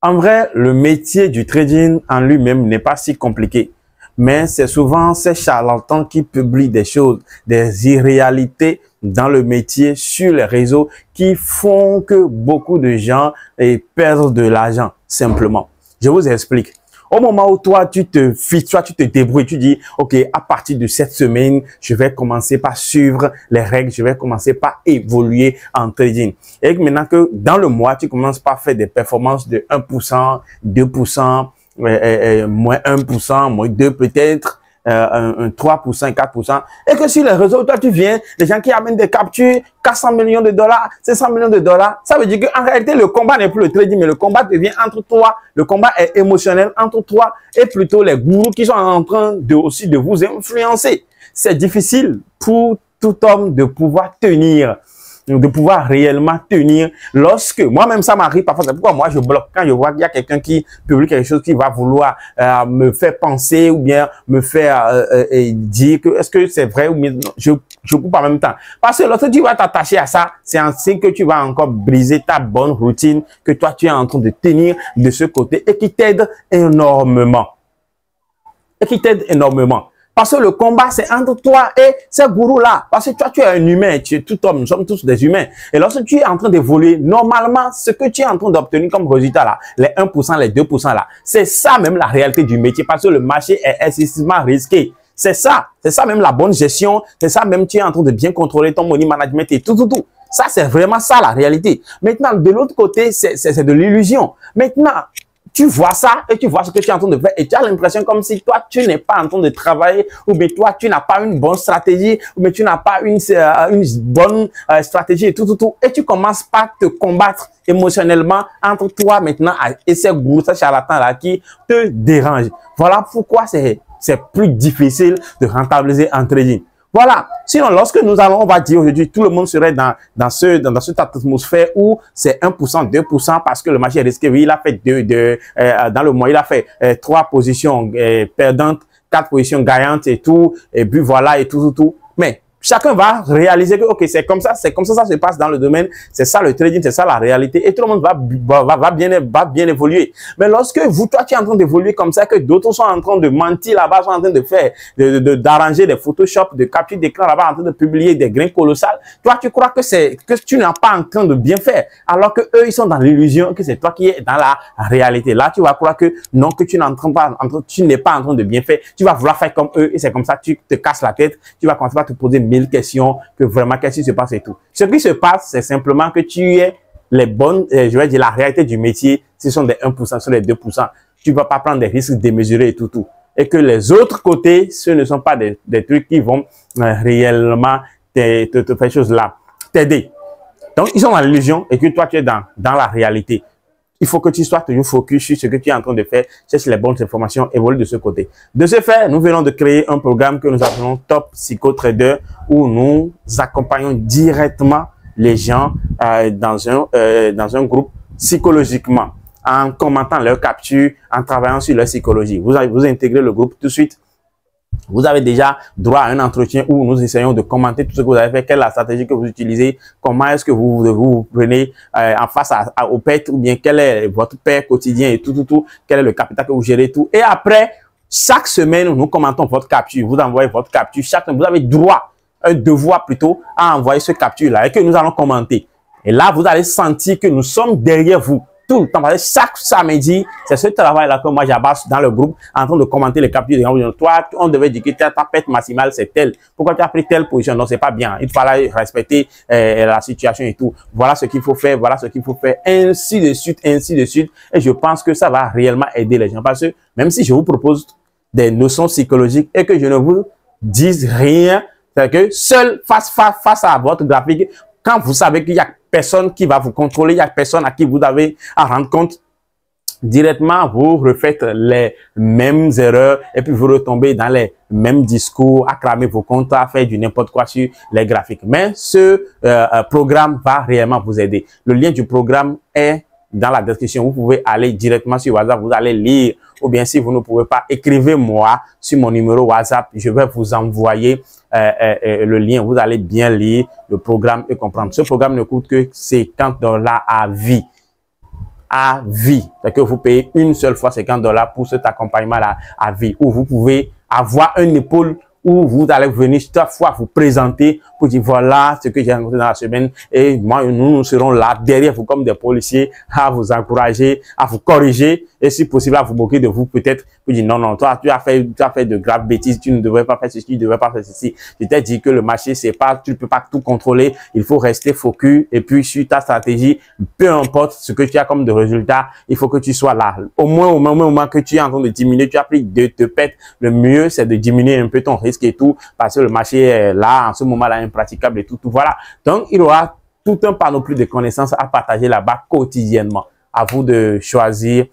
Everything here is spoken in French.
En vrai, le métier du trading en lui-même n'est pas si compliqué. Mais c'est souvent ces charlatans qui publient des choses, des irréalités dans le métier sur les réseaux qui font que beaucoup de gens perdent de l'argent, simplement. Je vous explique. Au moment où toi, tu te débrouilles, tu dis, OK, à partir de cette semaine, je vais commencer par suivre les règles, je vais commencer par évoluer en trading. Et maintenant que dans le mois, tu commences par faire des performances de 1%, 2%, moins 1%, moins 2 peut-être, 3%, 4%. Et que sur les réseaux, toi, tu viens, les gens qui amènent des captures, 400 millions de dollars, 500 millions de dollars. Ça veut dire qu'en réalité, le combat n'est plus le trading, mais le combat devient entre toi. Le combat est émotionnel entre toi et plutôt les gourous qui sont en train aussi de vous influencer. C'est difficile pour tout homme de pouvoir tenir, de pouvoir réellement tenir lorsque, moi-même ça m'arrive parfois, c'est pourquoi moi je bloque quand je vois qu'il y a quelqu'un qui publie quelque chose qui va vouloir me faire penser ou bien me faire dire que est-ce que c'est vrai ou bien non, je coupe en même temps. Parce que lorsque tu vas t'attacher à ça, c'est un signe que tu vas encore briser ta bonne routine que toi tu es en train de tenir de ce côté et qui t'aide énormément. Parce que le combat, c'est entre toi et ces gourous-là. Parce que toi, tu es un humain, tu es tout homme, nous sommes tous des humains. Et lorsque tu es en train d'évoluer, normalement, ce que tu es en train d'obtenir comme résultat là, les 1%, les 2% là, c'est ça même la réalité du métier. Parce que le marché est excessivement risqué. C'est ça même la bonne gestion. C'est ça même tu es en train de bien contrôler ton money management et tout. Ça, c'est vraiment ça la réalité. Maintenant, de l'autre côté, c'est de l'illusion. Maintenant, tu vois ça et tu vois ce que tu es en train de faire et tu as l'impression comme si toi, tu n'es pas en train de travailler ou bien toi, tu n'as pas une bonne stratégie ou bien tu n'as pas une bonne stratégie et tout. Et tu commences par te combattre émotionnellement entre toi maintenant et ces gourous, ces charlatans-là qui te dérangent. Voilà pourquoi c'est plus difficile de rentabiliser en trading. Voilà. Sinon, lorsque nous allons, on va dire aujourd'hui, tout le monde serait dans cette atmosphère où c'est 1%, 2% parce que le marché est risqué. Oui, il a fait dans le mois, il a fait 3 positions perdantes, 4 positions gagnantes et tout. Et puis voilà, et tout. Mais chacun va réaliser que, OK, c'est comme ça, ça se passe dans le domaine. C'est ça le trading, c'est ça la réalité. Et tout le monde va bien évoluer. Mais lorsque toi, tu es en train d'évoluer comme ça, que d'autres sont en train de mentir là-bas, sont en train de faire, d'arranger des Photoshop, de capture d'écran là-bas, en train de publier des grains colossales. Toi, tu crois que tu n'as pas en train de bien faire. Alors que eux, ils sont dans l'illusion que c'est toi qui es dans la réalité. Là, tu vas croire que non, que tu n'es pas en train de bien faire. Tu vas vouloir faire comme eux et c'est comme ça que tu te casses la tête. Tu vas commencer à te poser 1000 questions, que vraiment qu'est-ce qui se passe et tout. Ce qui se passe, c'est simplement que tu es les bonnes, je vais dire la réalité du métier, ce sont des 1%, ce sont des 2%. Tu ne vas pas prendre des risques démesurés et tout. Et que les autres côtés, ce ne sont pas des trucs qui vont réellement te faire choses là, t'aider. Donc, ils sont dans l'illusion et que toi, tu es dans la réalité. Il faut que tu sois toujours focus sur ce que tu es en train de faire, cherche les bonnes informations, évolue de ce côté. De ce fait, nous venons de créer un programme que nous appelons Top Psycho Trader où nous accompagnons directement les gens dans un groupe psychologiquement, en commentant leurs captures, en travaillant sur leur psychologie. Vous intégrez le groupe tout de suite. Vous avez déjà droit à un entretien où nous essayons de commenter tout ce que vous avez fait, quelle est la stratégie que vous utilisez, comment est-ce que vous prenez en face au PET ou bien quel est votre paie quotidien et tout, quel est le capital que vous gérez, tout. Et après, chaque semaine, nous commentons votre capture. Vous envoyez votre capture. Chaque semaine, vous avez droit, un devoir plutôt, à envoyer ce capture-là et que nous allons commenter. Et là, vous allez sentir que nous sommes derrière vous. Tout le temps, chaque samedi, c'est ce travail-là que moi j'abasse dans le groupe en train de commenter les captures. Toi, on devait dire que ta perte maximale c'est telle. Pourquoi tu as pris telle position? Non, c'est pas bien. Il fallait respecter la situation et tout. Voilà ce qu'il faut faire, voilà ce qu'il faut faire, ainsi de suite. Et je pense que ça va réellement aider les gens. Parce que même si je vous propose des notions psychologiques et que je ne vous dise rien, c'est que seul face à votre graphique, quand vous savez qu'il y a personne qui va vous contrôler, il y a personne à qui vous avez à rendre compte, directement, vous refaites les mêmes erreurs et puis vous retombez dans les mêmes discours, à cramer vos comptes, à faire du n'importe quoi sur les graphiques. Mais ce programme va réellement vous aider. Le lien du programme est dans la description. Vous pouvez aller directement sur WhatsApp, vous allez lire. Ou bien si vous ne pouvez pas, écrivez-moi sur mon numéro WhatsApp. Je vais vous envoyer le lien. Vous allez bien lire le programme et comprendre. Ce programme ne coûte que $50 à vie. à vie. C'est que vous payez une seule fois $50 pour cet accompagnement-là à vie, où vous pouvez avoir un épaule où vous allez venir chaque fois vous présenter pour dire voilà ce que j'ai rencontré dans la semaine et moi, nous serons là derrière vous comme des policiers à vous encourager, à vous corriger et si possible à vous moquer de vous peut-être pour dire non, non, toi, tu as fait de graves bêtises, tu ne devrais pas faire ceci, tu ne devrais pas faire ceci. Je t'ai dit que le marché, c'est pas, tu ne peux pas tout contrôler, il faut rester focus et puis sur ta stratégie, peu importe ce que tu as comme de résultat, il faut que tu sois là. Au moment que tu es en train de diminuer, tu as pris de te pète, le mieux c'est de diminuer un peu ton risque et tout, parce que le marché est là, en ce moment-là, impraticable et tout, voilà. Donc, il y aura tout un panoplie de connaissances à partager là-bas quotidiennement. À vous de choisir